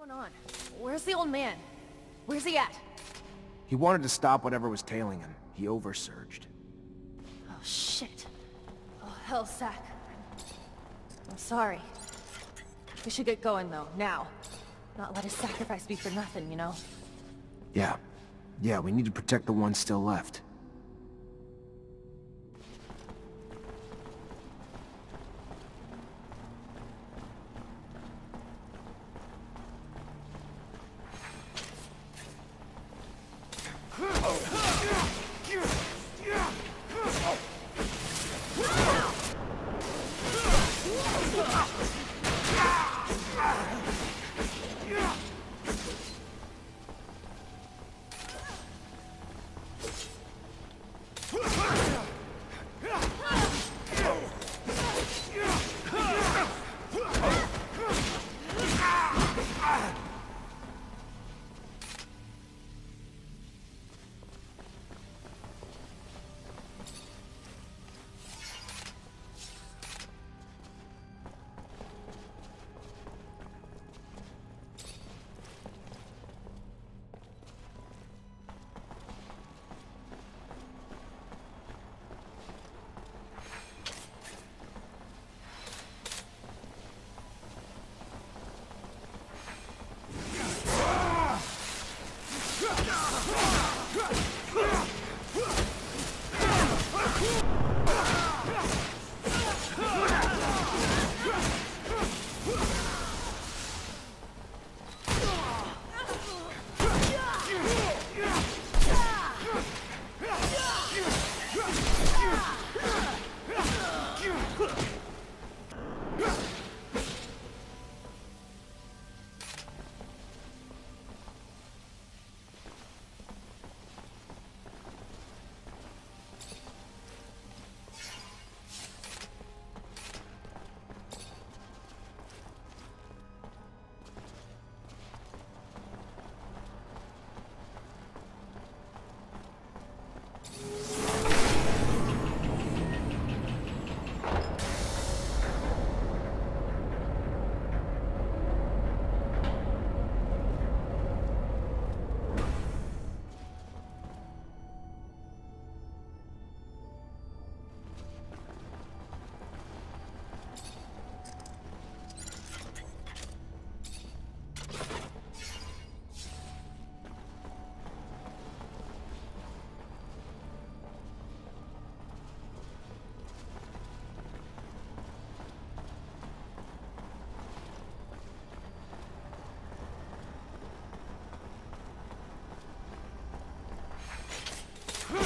going on? Where's the old man? Where's he at? He wanted to stop whatever was tailing him. He oversurged. Oh, shit. Oh, hell, sack. I'm sorry. We should get going, though, now. Not let his sacrifice be for nothing, you know? Yeah. Yeah, we need to protect the ones still left.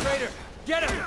Traitor! Get him!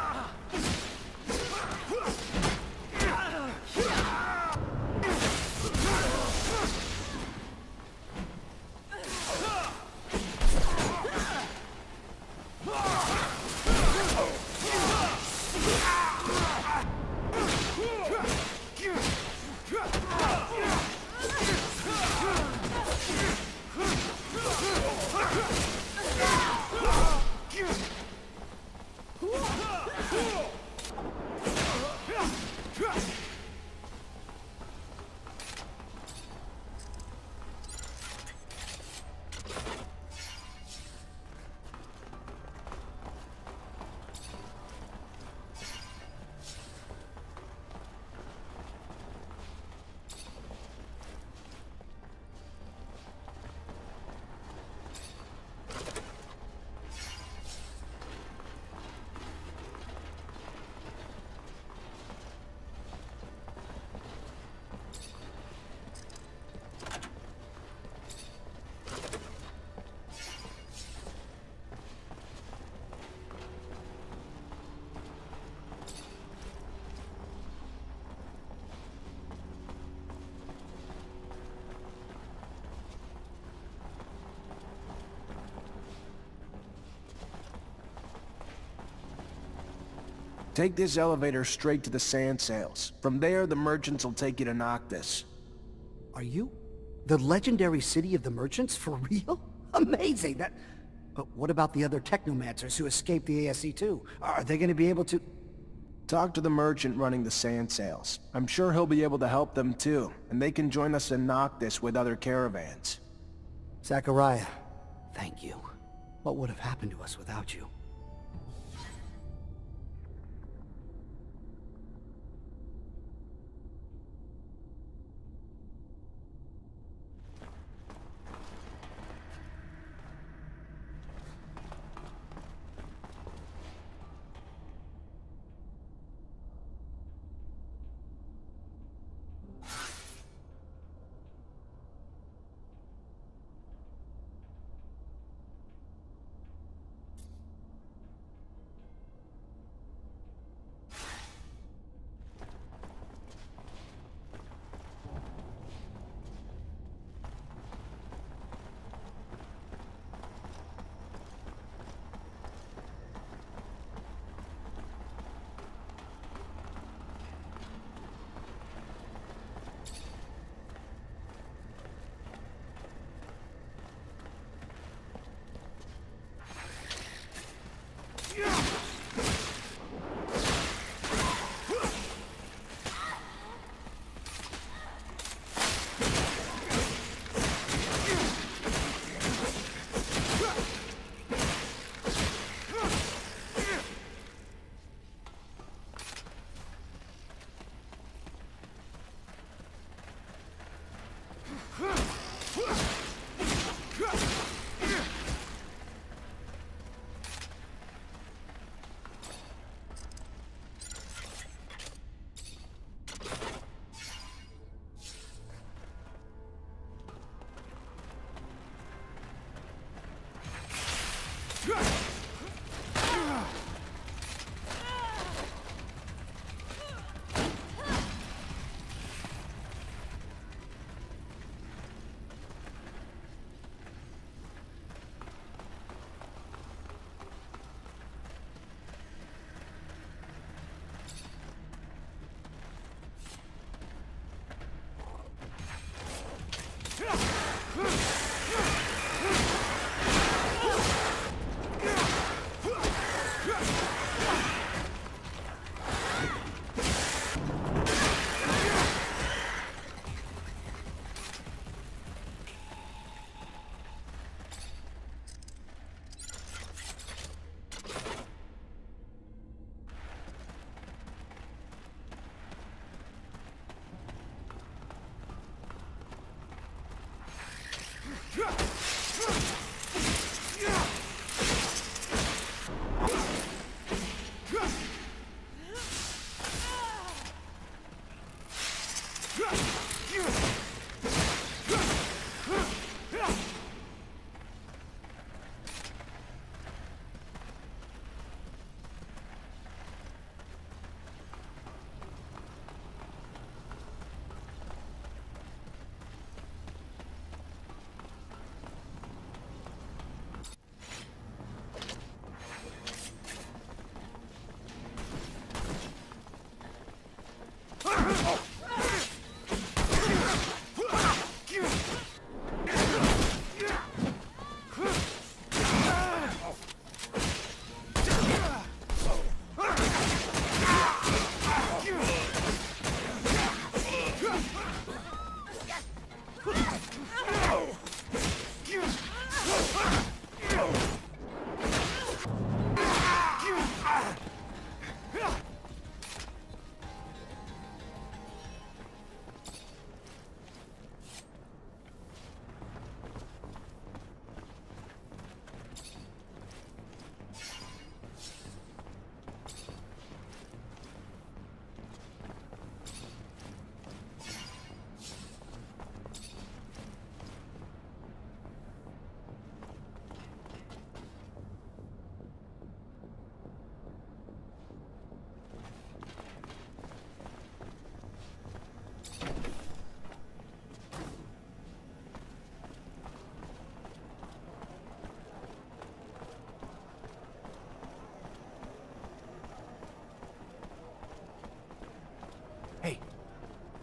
Take this elevator straight to the sand sails. From there, the merchants will take you to Noctis. Are you the legendary city of the merchants for real? Amazing! But what about the other technomancers who escaped the ASC too? Are they going to be able to... Talk to the merchant running the sand sails. I'm sure he'll be able to help them too, and they can join us in Noctis with other caravans. Zachariah, thank you. What would have happened to us without you?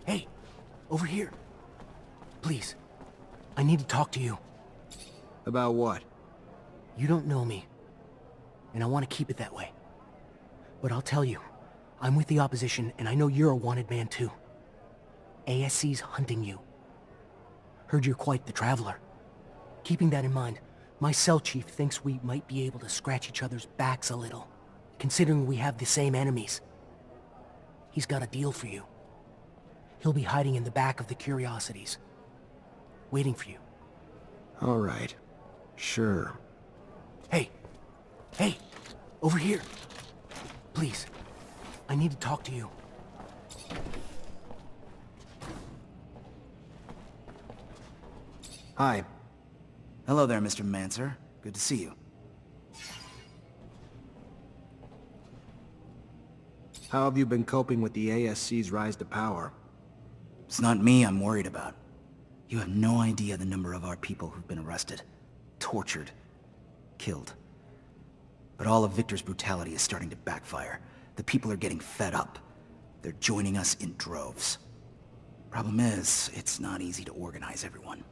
Hey, over here. Please, I need to talk to you. About what? You don't know me, and I want to keep it that way. But I'll tell you, I'm with the opposition, and I know you're a wanted man too. ASC's hunting you. Heard you're quite the traveler. Keeping that in mind, my cell chief thinks we might be able to scratch each other's backs a little, considering we have the same enemies. He's got a deal for you. He'll be hiding in the back of the Curiosities, waiting for you. All right. Sure. Hey! Hey! Over here! Please, I need to talk to you. Hi. Hello there, Mr. Mancer. Good to see you. How have you been coping with the ASC's rise to power? It's not me I'm worried about. You have no idea the number of our people who've been arrested, tortured, killed. But all of Victor's brutality is starting to backfire. The people are getting fed up. They're joining us in droves. Problem is, it's not easy to organize everyone.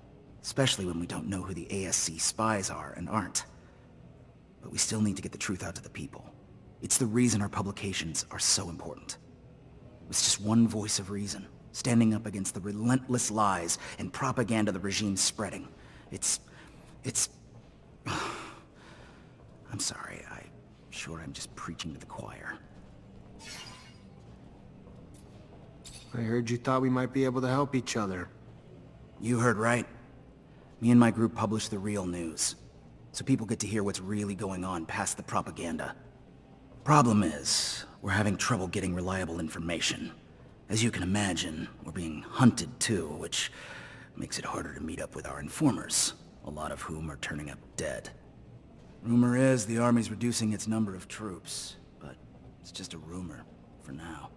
Especially when we don't know who the ASC spies are and aren't. But we still need to get the truth out to the people. It's the reason our publications are so important. It's just one voice of reason, standing up against the relentless lies and propaganda the regime's spreading. It's... I'm sorry, I'm sure I'm just preaching to the choir. I heard you thought we might be able to help each other. You heard right. Me and my group publish the real news, so people get to hear what's really going on past the propaganda. Problem is, we're having trouble getting reliable information. As you can imagine, we're being hunted too, which makes it harder to meet up with our informers, a lot of whom are turning up dead. Rumor is the army's reducing its number of troops, but it's just a rumor for now.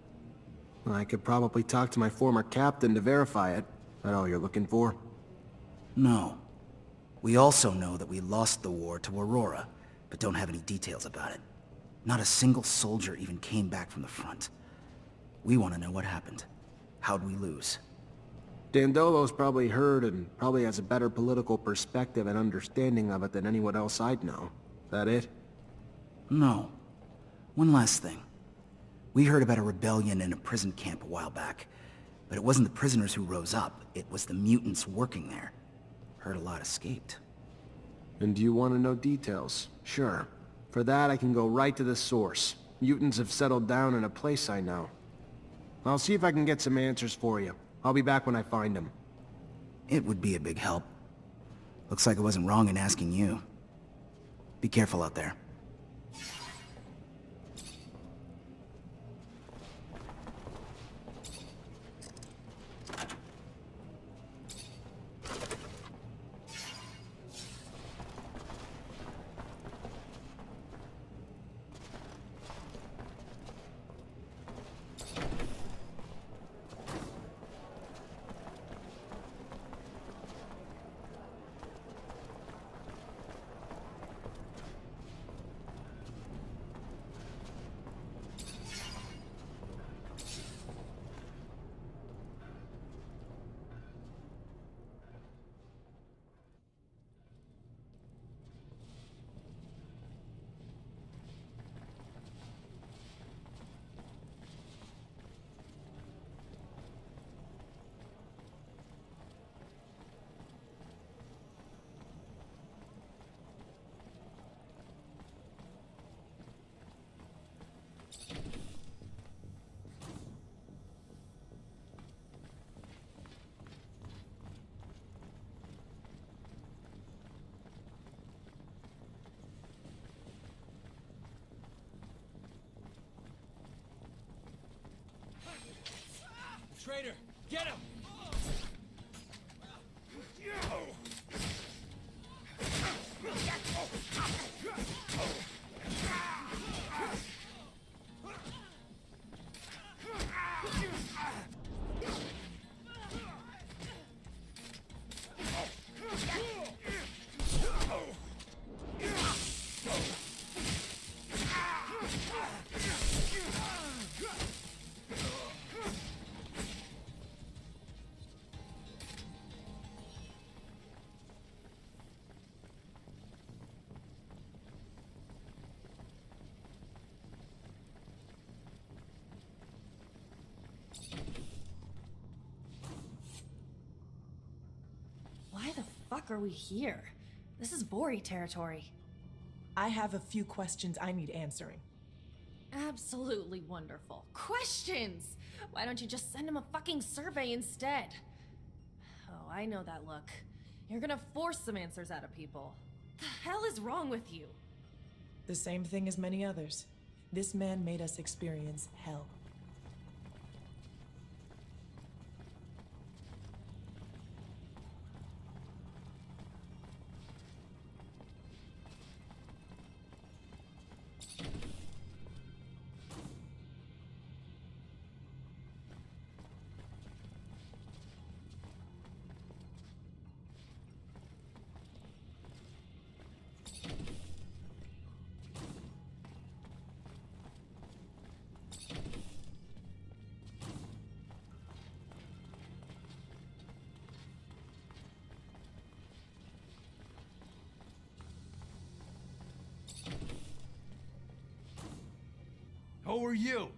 I could probably talk to my former captain to verify it. That all you're looking for? No. We also know that we lost the war to Aurora, but don't have any details about it. Not a single soldier even came back from the front. We want to know what happened. How'd we lose? Dandolo's probably heard and probably has a better political perspective and understanding of it than anyone else I'd know. That it? No. One last thing. We heard about a rebellion in a prison camp a while back, but it wasn't the prisoners who rose up, it was the mutants working there. Heard a lot escaped. And do you want to know details? Sure. For that, I can go right to the source. Mutants have settled down in a place I know. I'll see if I can get some answers for you. I'll be back when I find them. It would be a big help. Looks like I wasn't wrong in asking you. Be careful out there. Traitor, get him! Why the fuck are we here? This is Vori territory. I have a few questions I need answering. Absolutely wonderful. Questions! Why don't you just send him a fucking survey instead? Oh, I know that look. You're gonna force some answers out of people. The hell is wrong with you? The same thing as many others. This man made us experience hell. Who are you?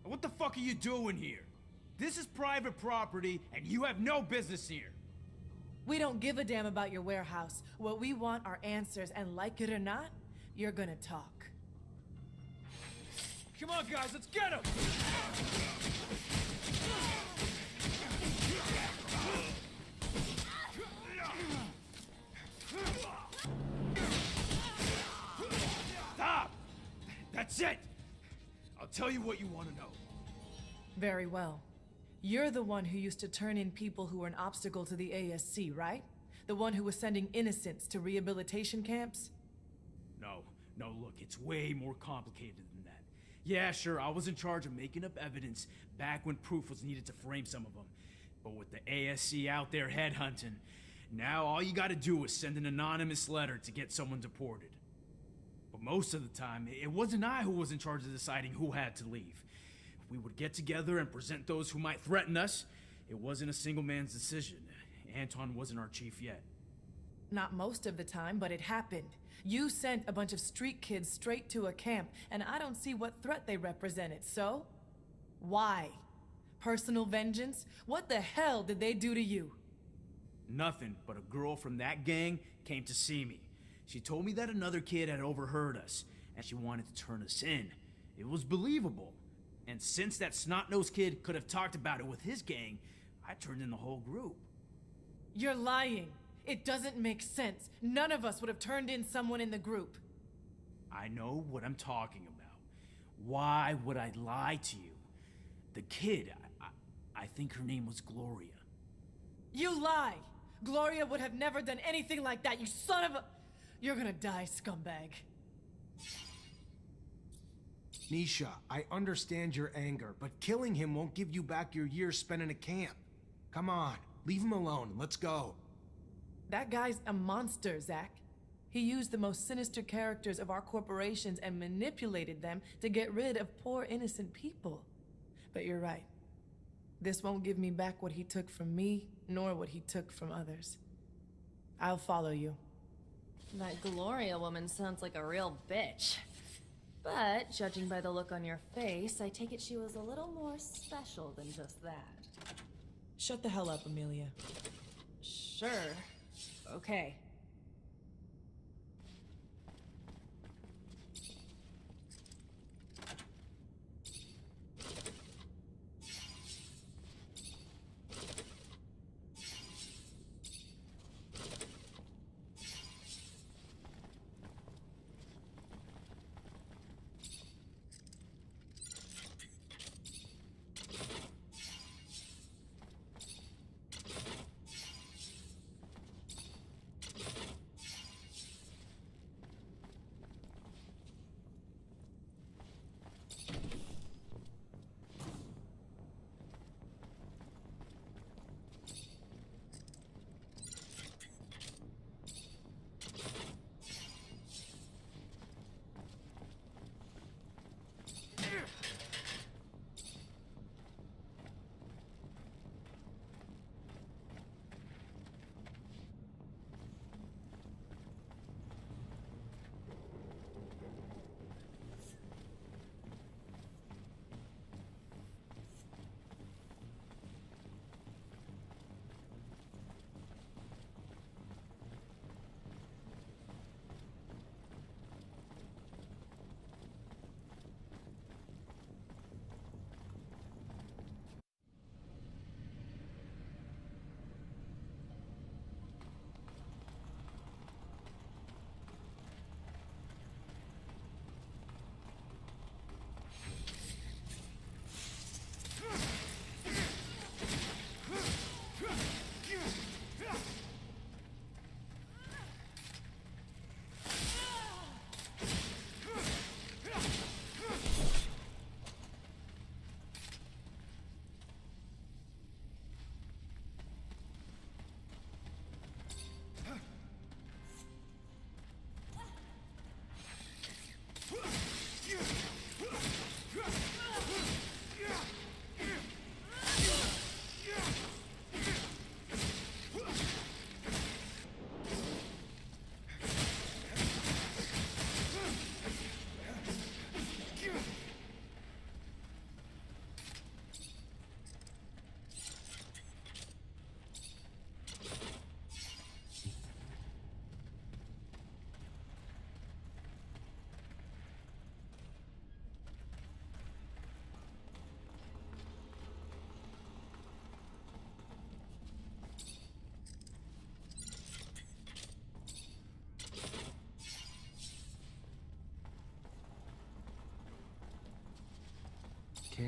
What the fuck are you doing here? This is private property, and you have no business here. We don't give a damn about your warehouse. What we want are answers, and like it or not, you're gonna talk. Come on, guys, let's get him! Stop! That's it! I'll tell you what you want to know. Very well. You're the one who used to turn in people who were an obstacle to the ASC, right? The one who was sending innocents to rehabilitation camps? No, look, it's way more complicated than that. Yeah, sure, I was in charge of making up evidence back when proof was needed to frame some of them. But with the ASC out there headhunting, now all you gotta do is send an anonymous letter to get someone deported. But most of the time, it wasn't I who was in charge of deciding who had to leave. We would get together and present those who might threaten us. It wasn't a single man's decision. Anton wasn't our chief yet. Not most of the time, but it happened. You sent a bunch of street kids straight to a camp, and I don't see what threat they represented, so? Why? Personal vengeance? What the hell did they do to you? Nothing, but a girl from that gang came to see me. She told me that another kid had overheard us, and she wanted to turn us in. It was believable. And since that snot-nosed kid could have talked about it with his gang, I turned in the whole group. You're lying. It doesn't make sense. None of us would have turned in someone in the group. I know what I'm talking about. Why would I lie to you? The kid, I think her name was Gloria. You lie! Gloria would have never done anything like that, you son of a... You're gonna die, scumbag. Nisha, I understand your anger, but killing him won't give you back your years spent in a camp. Come on, leave him alone. Let's go. That guy's a monster, Zach. He used the most sinister characters of our corporations and manipulated them to get rid of poor innocent people. But you're right. This won't give me back what he took from me, nor what he took from others. I'll follow you. That Gloria woman sounds like a real bitch. But, judging by the look on your face, I take it she was a little more special than just that. Shut the hell up, Amelia. Sure. Okay.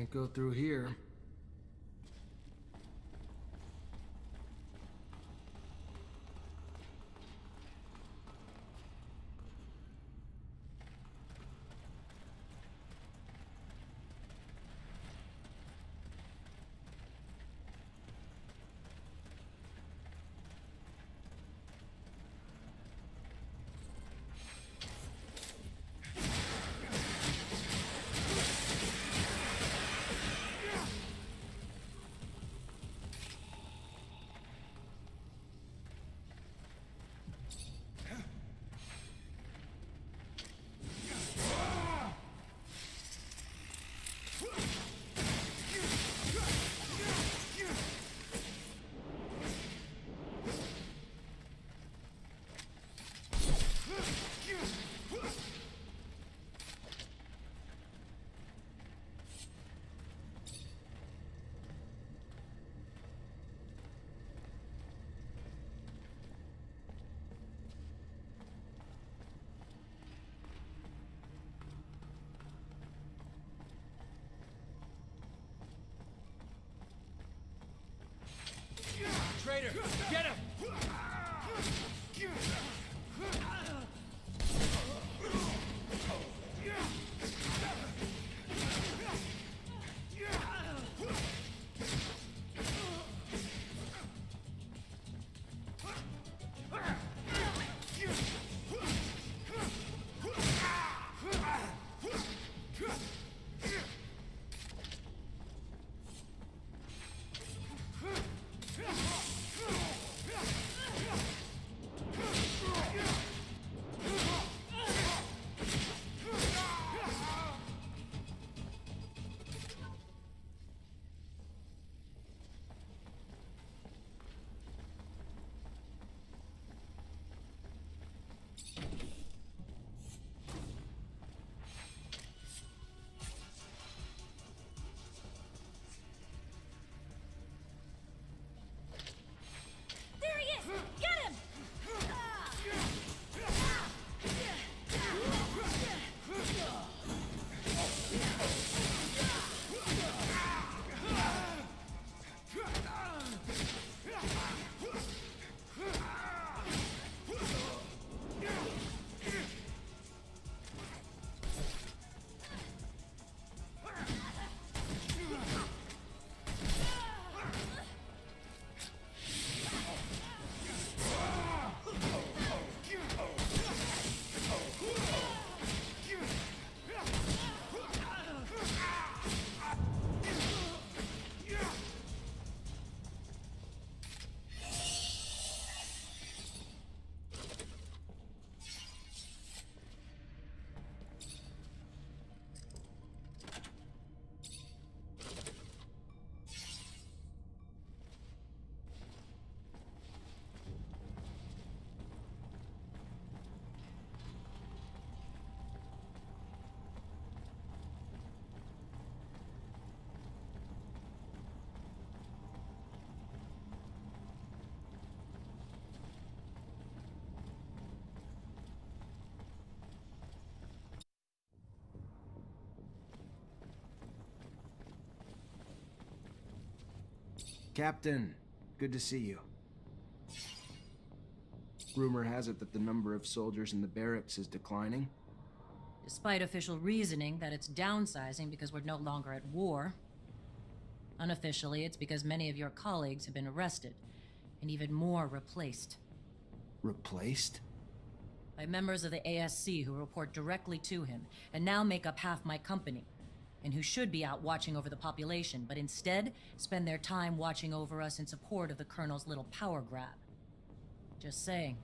Can't go through here. Traitor, get him! There he is! Get him! Captain, good to see you. Rumor has it that the number of soldiers in the barracks is declining. Despite official reasoning that it's downsizing because we're no longer at war. Unofficially, it's because many of your colleagues have been arrested, and even more replaced. Replaced? By members of the ASC who report directly to him, and now make up half my company, and who should be out watching over the population, but instead spend their time watching over us in support of the Colonel's little power grab. Just saying,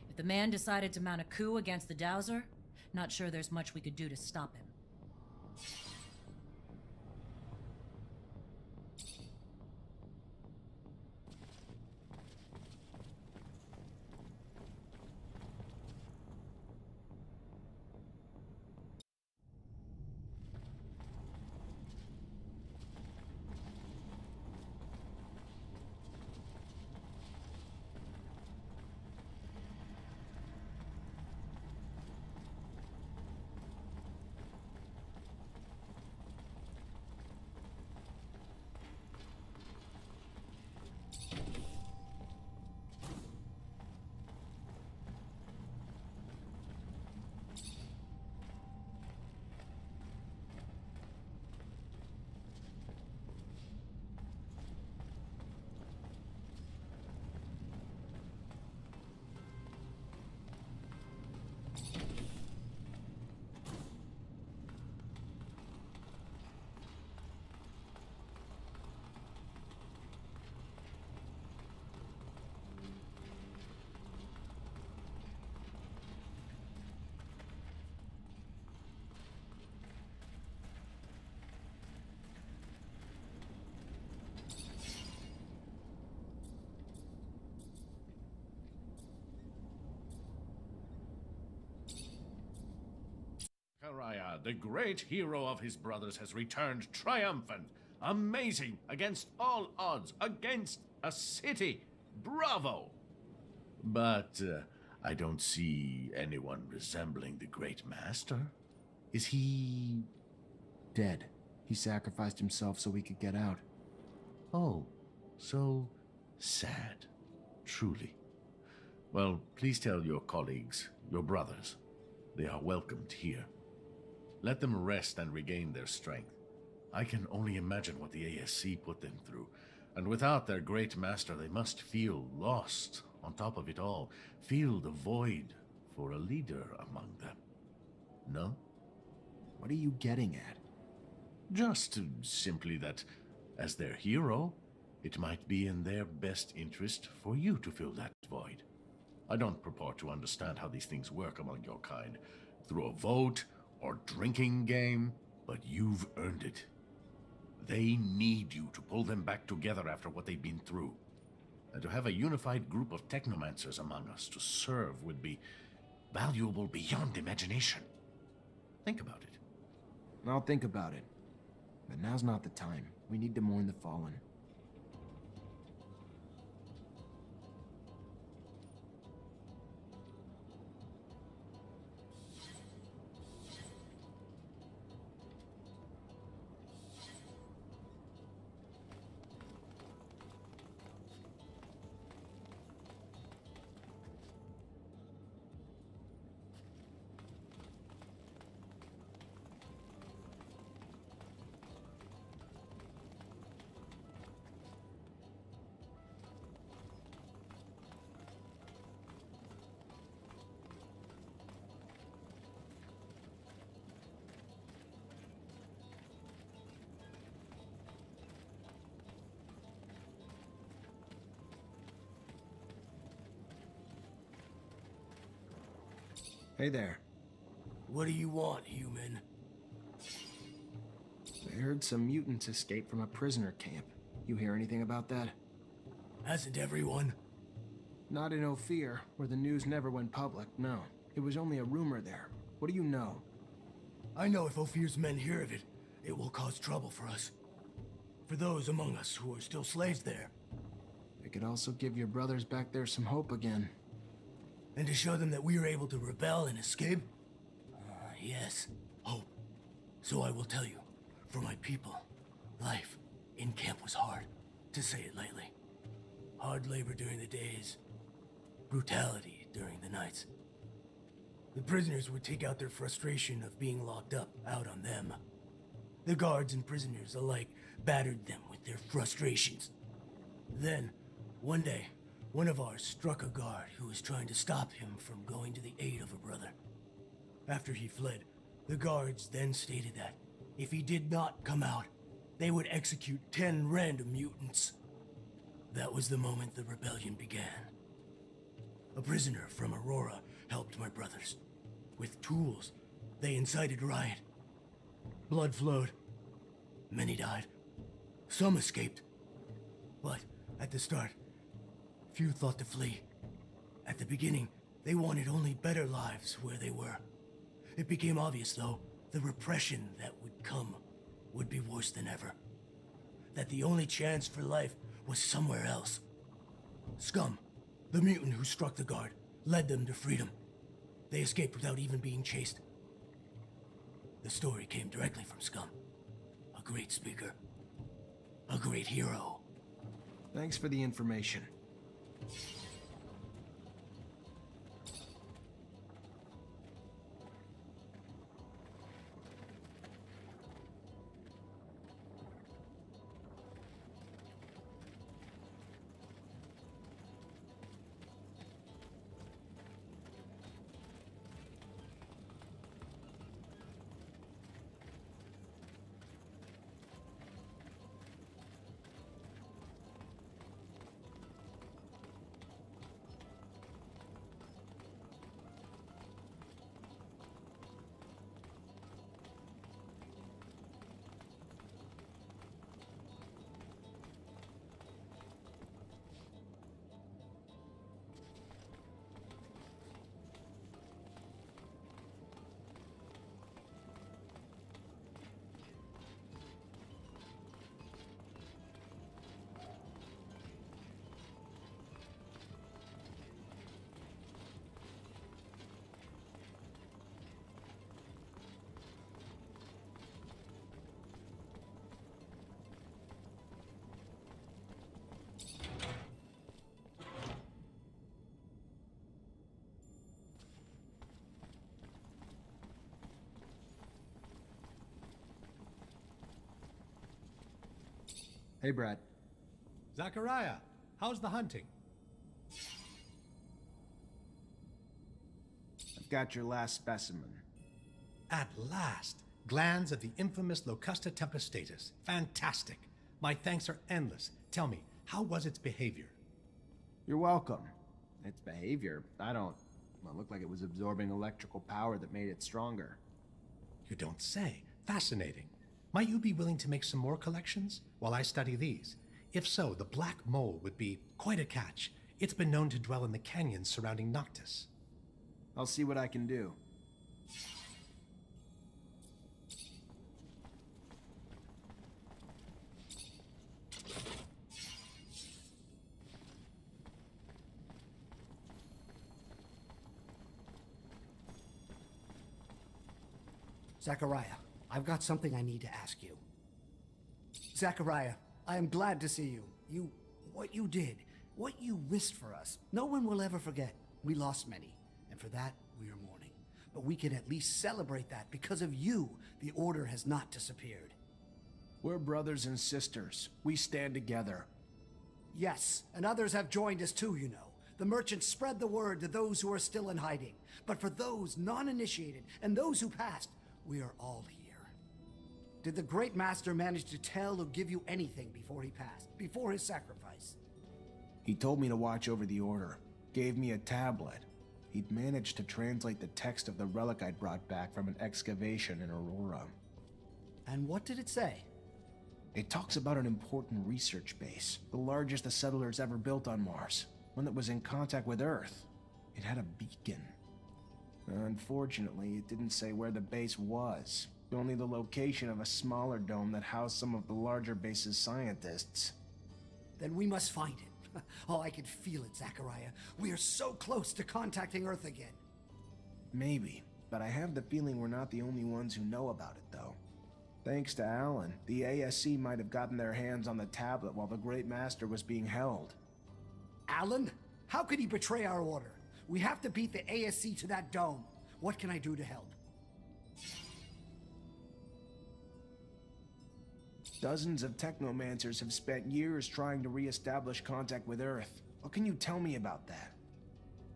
if the man decided to mount a coup against the Dowser, not sure there's much we could do to stop him. Zachariah, the great hero of his brothers, has returned triumphant, amazing, against all odds, against a city. Bravo! But I don't see anyone resembling the great master. Is he Dead. He sacrificed himself so we could get out. Oh, so sad. Truly. Well, please tell your colleagues, your brothers, they are welcomed here. Let them rest and regain their strength. I can only imagine what the ASC put them through, and without their great master they must feel lost. On top of it all, feel the void for a leader among them. No? What are you getting at? Just simply that, as their hero, it might be in their best interest for you to fill that void. I don't purport to understand how these things work among your kind, through a vote or drinking game, but you've earned it. They need you to pull them back together after what they've been through. And to have a unified group of technomancers among us to serve would be valuable beyond imagination. Think about it. I'll think about it. But now's not the time. We need to mourn the fallen. Hey there. What do you want, human? I heard some mutants escaped from a prisoner camp. You hear anything about that? Hasn't everyone? Not in Ophir, where the news never went public, no. It was only a rumor there. What do you know? I know if Ophir's men hear of it, it will cause trouble for us. For those among us who are still slaves there. It could also give your brothers back there some hope again. And to show them that we are able to rebel and escape? Yes, hope. So I will tell you, for my people, life in camp was hard, to say it lightly. Hard labor during the days, brutality during the nights. The prisoners would take out their frustration of being locked up out on them. The guards and prisoners alike battered them with their frustrations. Then, one day, one of ours struck a guard who was trying to stop him from going to the aid of a brother. After he fled, the guards then stated that if he did not come out, they would execute 10 random mutants. That was the moment the rebellion began. A prisoner from Aurora helped my brothers. With tools, they incited riot. Blood flowed. Many died. Some escaped. But at the start, few thought to flee. At the beginning, they wanted only better lives where they were. It became obvious, though, the repression that would come would be worse than ever. That the only chance for life was somewhere else. Scum, the mutant who struck the guard, led them to freedom. They escaped without even being chased. The story came directly from Scum. A great speaker. A great hero. Thanks for the information. Hey, Brad. Zachariah, how's the hunting? I've got your last specimen. At last! Glands of the infamous Locusta tempestatus. Fantastic. My thanks are endless. Tell me, how was its behavior? You're welcome. Its behavior, well, it looked like it was absorbing electrical power that made it stronger. You don't say. Fascinating. Might you be willing to make some more collections while I study these? If so, the black mole would be quite a catch. It's been known to dwell in the canyons surrounding Noctis. I'll see what I can do. Zachariah, I've got something I need to ask you. Zachariah, I am glad to see you. What you did, what you risked for us, no one will ever forget. We lost many, and for that, we are mourning. But we can at least celebrate that because of you, the Order has not disappeared. We're brothers and sisters. We stand together. Yes, and others have joined us too, you know. The merchants spread the word to those who are still in hiding. But for those non-initiated and those who passed, we are all here. Did the Great Master manage to tell or give you anything before he passed, before his sacrifice? He told me to watch over the Order, gave me a tablet. He'd managed to translate the text of the relic I'd brought back from an excavation in Aurora. And what did it say? It talks about an important research base, the largest the settlers ever built on Mars, one that was in contact with Earth. It had a beacon. Unfortunately, it didn't say where the base was, only the location of a smaller dome that housed some of the larger base's scientists. Then we must find it. Oh, I can feel it, Zachariah. We are so close to contacting Earth again. Maybe, but I have the feeling we're not the only ones who know about it, though. Thanks to Alan, the ASC might have gotten their hands on the tablet while the Great Master was being held. Alan? How could he betray our order? We have to beat the ASC to that dome. What can I do to help? Dozens of Technomancers have spent years trying to re-establish contact with Earth. What can you tell me about that?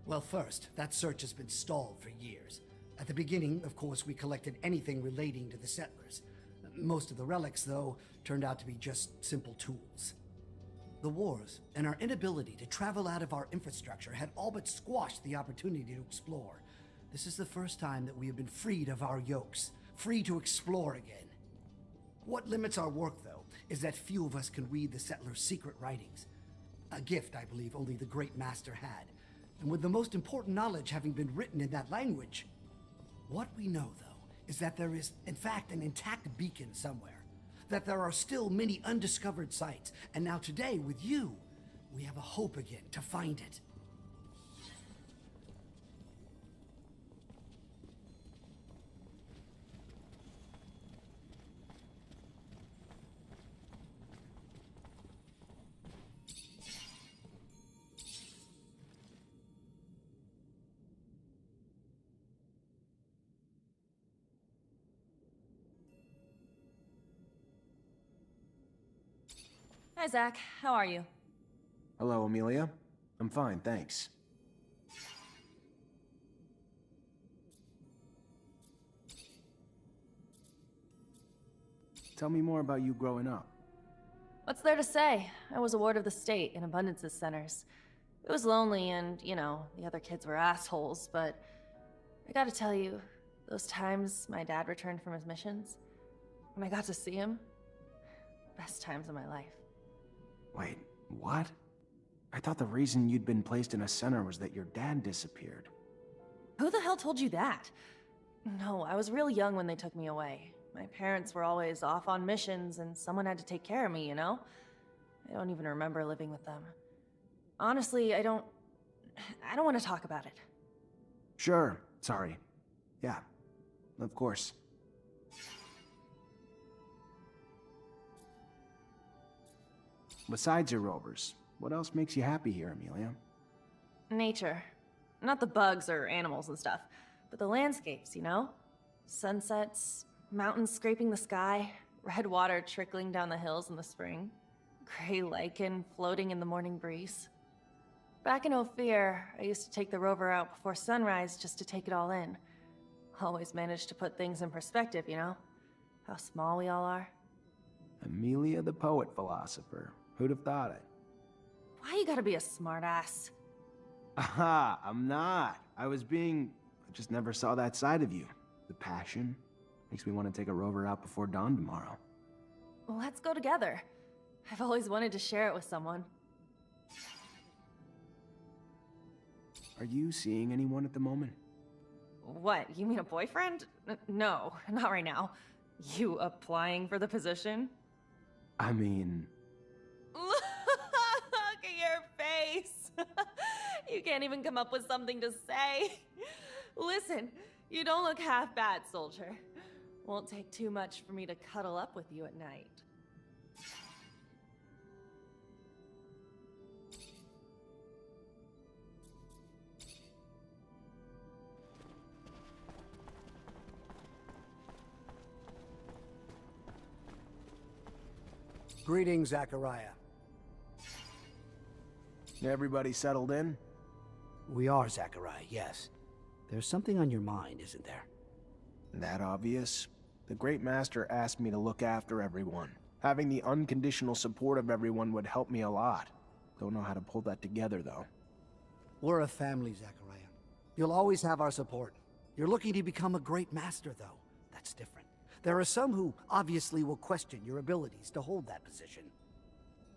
Well, first, that search has been stalled for years. At the beginning, of course, we collected anything relating to the settlers. Most of the relics, though, turned out to be just simple tools. The wars and our inability to travel out of our infrastructure had all but squashed the opportunity to explore. This is the first time that we have been freed of our yokes, free to explore again. What limits our work, though, is that few of us can read the settlers' secret writings. A gift, I believe, only the Great Master had. And with the most important knowledge having been written in that language, what we know, though, is that there is, in fact, an intact beacon somewhere. That there are still many undiscovered sites, and now today, with you, we have a hope again to find it. Hi, Zach. How are you? Hello, Amelia. I'm fine, thanks. Tell me more about you growing up. What's there to say? I was a ward of the state in Abundance's centers. It was lonely and, you know, the other kids were assholes, but I gotta tell you, those times my dad returned from his missions, when I got to see him, best times of my life. Wait, what? I thought the reason you'd been placed in a center was that your dad disappeared. Who the hell told you that? No, I was real young when they took me away. My parents were always off on missions and someone had to take care of me, you know? I don't even remember living with them. Honestly, I don't want to talk about it. Sure, sorry. Yeah, of course. Besides your rovers, what else makes you happy here, Amelia? Nature. Not the bugs or animals and stuff, but the landscapes, you know? Sunsets, mountains scraping the sky, red water trickling down the hills in the spring. Gray lichen floating in the morning breeze. Back in Ophir, I used to take the rover out before sunrise just to take it all in. Always managed to put things in perspective, you know? How small we all are. Amelia the poet philosopher. Who'd have thought it? Why you gotta be a smartass? Aha, I'm not. I just never saw that side of you. The passion. Makes me want to take a rover out before dawn tomorrow. Let's go together. I've always wanted to share it with someone. Are you seeing anyone at the moment? What, you mean a boyfriend? No, not right now. You applying for the position? I mean... Look at your face! You can't even come up with something to say. Listen, you don't look half bad, soldier. Won't take too much for me to cuddle up with you at night. Greetings, Zachariah. Everybody settled in? We are, Zachariah, yes. There's something on your mind, isn't there? That obvious? The Great Master asked me to look after everyone. Having the unconditional support of everyone would help me a lot. Don't know how to pull that together, though. We're a family, Zachariah. You'll always have our support. You're looking to become a great master, though. That's different. There are some who obviously will question your abilities to hold that position.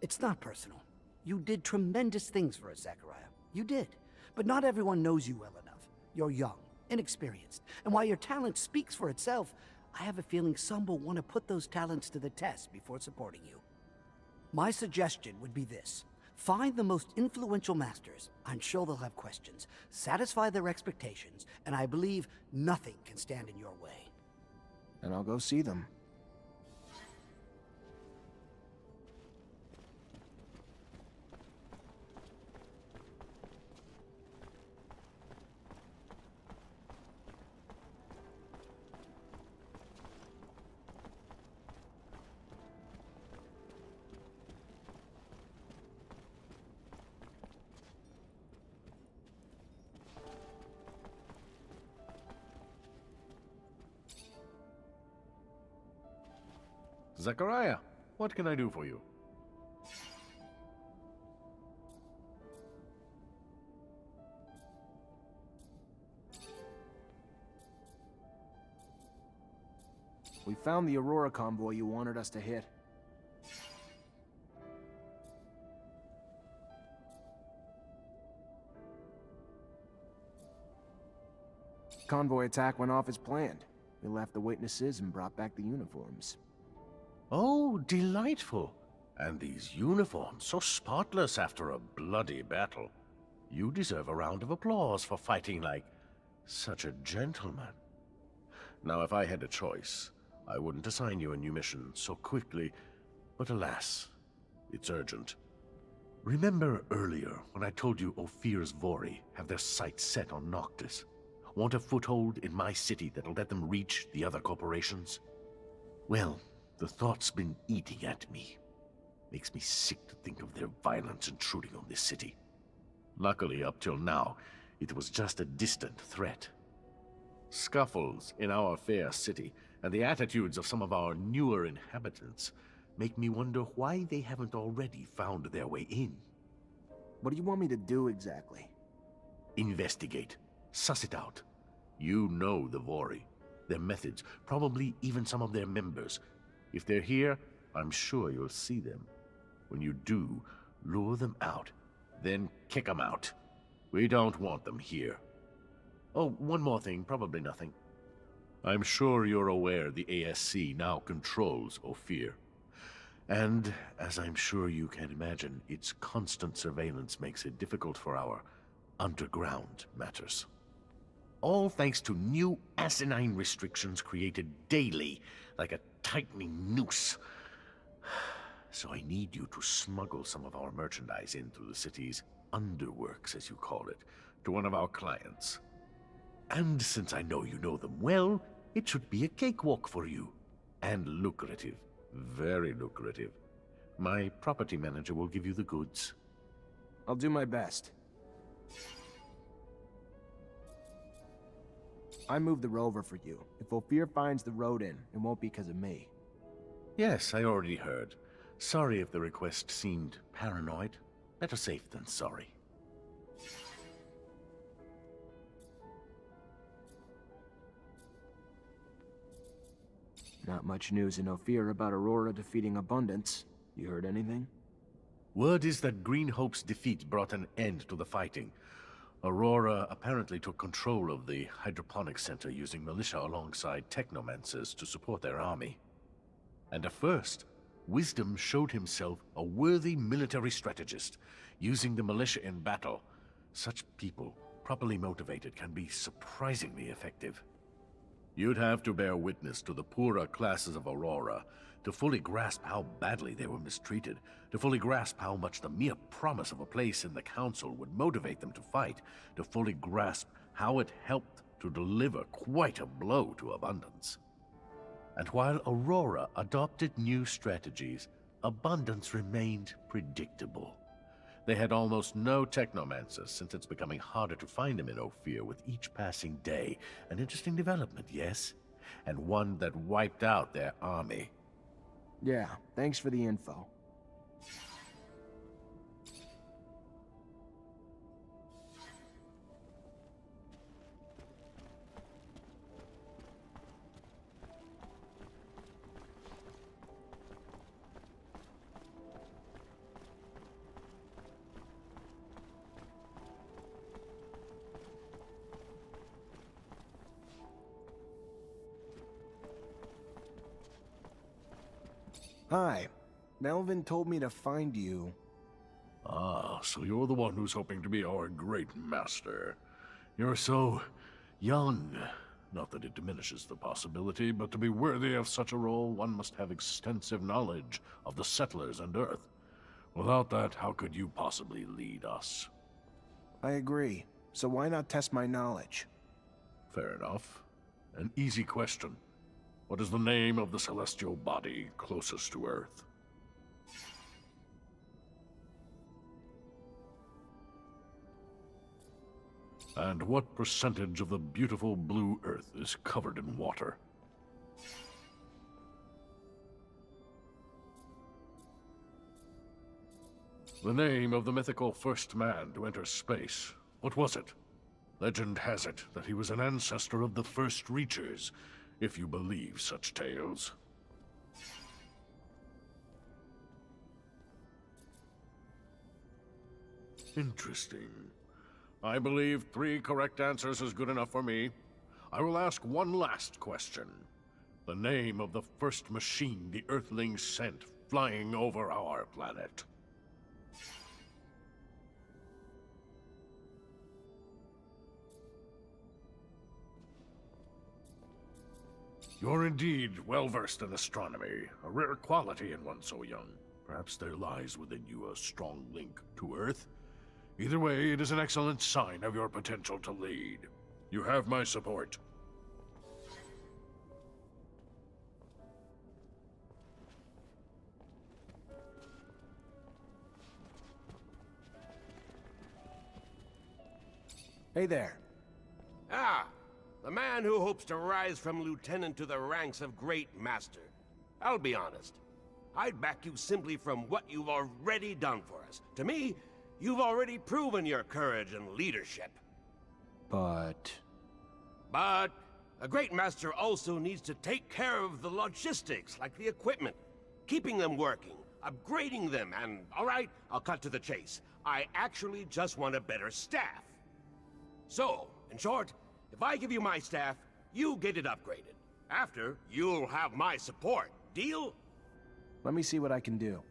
It's not personal. You did tremendous things for us, Zachariah. You did. But not everyone knows you well enough. You're young, inexperienced, and while your talent speaks for itself, I have a feeling some will want to put those talents to the test before supporting you. My suggestion would be this. Find the most influential masters. I'm sure they'll have questions. Satisfy their expectations, and I believe nothing can stand in your way. And I'll go see them. Zachariah, what can I do for you? We found the Aurora convoy you wanted us to hit. Convoy attack went off as planned. We left the witnesses and brought back the uniforms. Oh, delightful. And these uniforms, so spotless after a bloody battle. You deserve a round of applause for fighting like such a gentleman. Now, if I had a choice, I wouldn't assign you a new mission so quickly, but alas, it's urgent. Remember earlier when I told you Ophir's Vori have their sights set on Noctis? Want a foothold in my city that'll let them reach the other corporations? Well, the thought's been eating at me. Makes me sick to think of their violence intruding on this city. Luckily, up till now, it was just a distant threat. Scuffles in our fair city and the attitudes of some of our newer inhabitants make me wonder why they haven't already found their way in. What do you want me to do exactly? Investigate. Suss it out. You know the Vori, their methods, probably even some of their members. If they're here, I'm sure you'll see them. When you do, lure them out, then kick them out. We don't want them here. Oh, one more thing, probably nothing. I'm sure you're aware the ASC now controls Ophir. And, as I'm sure you can imagine, its constant surveillance makes it difficult for our underground matters. All thanks to new asinine restrictions created daily, like a tightening noose. So I need you to smuggle some of our merchandise in through the city's underworks, as you call it, to one of our clients. And since I know you know them well, it should be a cakewalk for you. And lucrative. Very lucrative. My property manager will give you the goods. I'll do my best. I moved the rover for you. If Ophir finds the road in, it won't be because of me. Yes, I already heard. Sorry if the request seemed paranoid. Better safe than sorry. Not much news in Ophir about Aurora defeating Abundance. You heard anything? Word is that Green Hope's defeat brought an end to the fighting. Aurora apparently took control of the hydroponics center using militia alongside technomancers to support their army. And at first, Wisdom showed himself a worthy military strategist, using the militia in battle. Such people, properly motivated, can be surprisingly effective. You'd have to bear witness to the poorer classes of Aurora to fully grasp how badly they were mistreated, to fully grasp how much the mere promise of a place in the council would motivate them to fight, to fully grasp how it helped to deliver quite a blow to Abundance. And while Aurora adopted new strategies, Abundance remained predictable. They had almost no technomancers, since it's becoming harder to find them in Ophir with each passing day. An interesting development, yes? And one that wiped out their army. Yeah, thanks for the info. Hi. Melvin told me to find you. Ah, so you're the one who's hoping to be our great master. You're so young. Not that it diminishes the possibility, but to be worthy of such a role, one must have extensive knowledge of the settlers and Earth. Without that, how could you possibly lead us? I agree. So why not test my knowledge? Fair enough. An easy question. What is the name of the celestial body closest to Earth? And what percentage of the beautiful blue Earth is covered in water? The name of the mythical first man to enter space. What was it? Legend has it that he was an ancestor of the first Reachers, if you believe such tales. Interesting. I believe 3 correct answers is good enough for me. I will ask one last question. The name of the first machine the Earthlings sent flying over our planet. You're indeed well-versed in astronomy, a rare quality in one so young. Perhaps there lies within you a strong link to Earth. Either way, it is an excellent sign of your potential to lead. You have my support. Hey there. Ah, the man who hopes to rise from lieutenant to the ranks of great master. I'll be honest. I'd back you simply from what you've already done for us. To me, you've already proven your courage and leadership. But a great master also needs to take care of the logistics, like the equipment, keeping them working, upgrading them, and alright, I'll cut to the chase. I actually just want a better staff. So, in short, if I give you my staff, you get it upgraded. After, you'll have my support. Deal? let me see what I can do.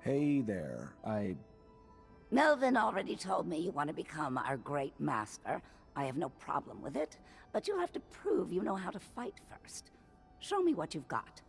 Hey there, Melvin already told me you want to become our great master. I have no problem with it, but you'll have to prove you know how to fight first. Show me what you've got.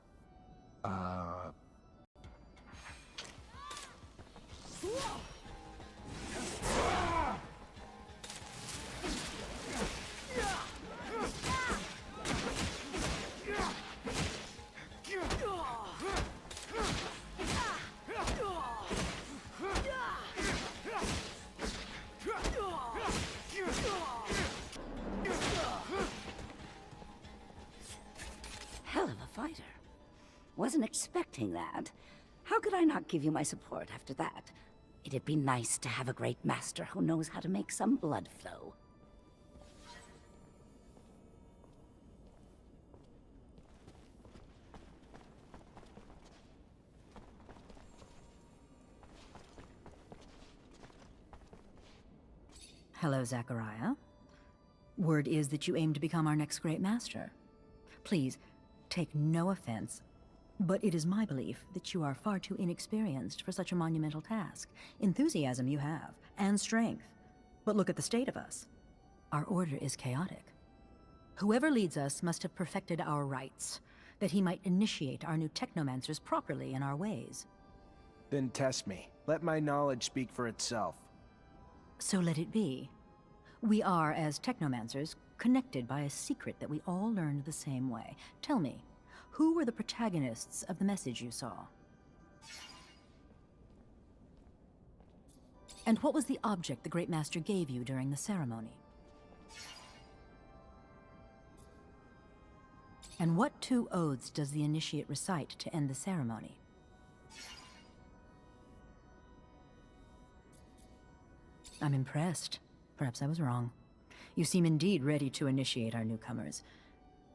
expecting that. How could I not give you my support after that? It'd be nice to have a great master who knows how to make some blood flow. Hello, Zachariah. Word is that you aim to become our next great master. Please, take no offense, but it is my belief that you are far too inexperienced for such a monumental task. Enthusiasm you have, and strength. But look at the state of us. Our order is chaotic. Whoever leads us must have perfected our rites, that he might initiate our new technomancers properly in our ways. Then test me. Let my knowledge speak for itself. So let it be. We are, as technomancers, connected by a secret that we all learned the same way. Tell me, who were the protagonists of the message you saw? And what was the object the Great Master gave you during the ceremony? And what 2 oaths does the initiate recite to end the ceremony? I'm impressed. Perhaps I was wrong. You seem indeed ready to initiate our newcomers.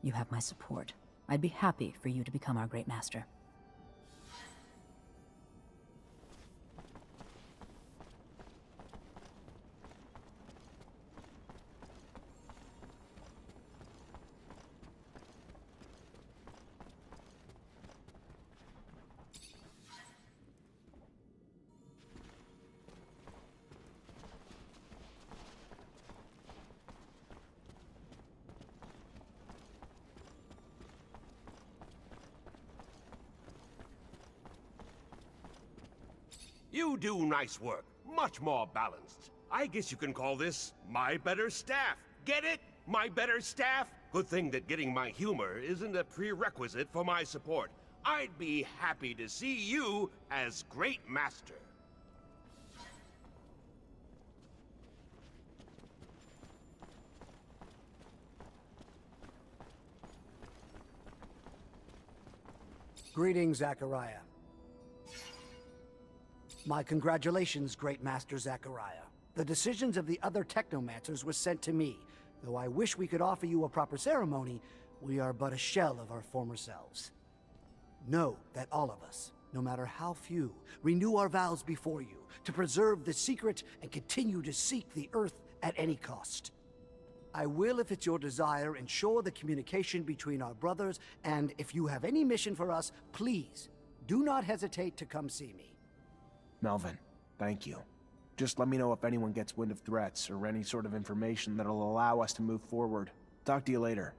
You have my support. I'd be happy for you to become our great master. You do nice work. Much more balanced. I guess you can call this my better staff. Get it? My better staff? Good thing that getting my humor isn't a prerequisite for my support. I'd be happy to see you as Great Master. Greetings, Zachariah. My congratulations, Great Master Zachariah. The decisions of the other Technomancers were sent to me. Though I wish we could offer you a proper ceremony, we are but a shell of our former selves. Know that all of us, no matter how few, renew our vows before you to preserve the secret and continue to seek the Earth at any cost. I will, if it's your desire, ensure the communication between our brothers, and if you have any mission for us, please, do not hesitate to come see me. Melvin, thank you. Just let me know if anyone gets wind of threats or any sort of information that'll allow us to move forward. Talk to you later.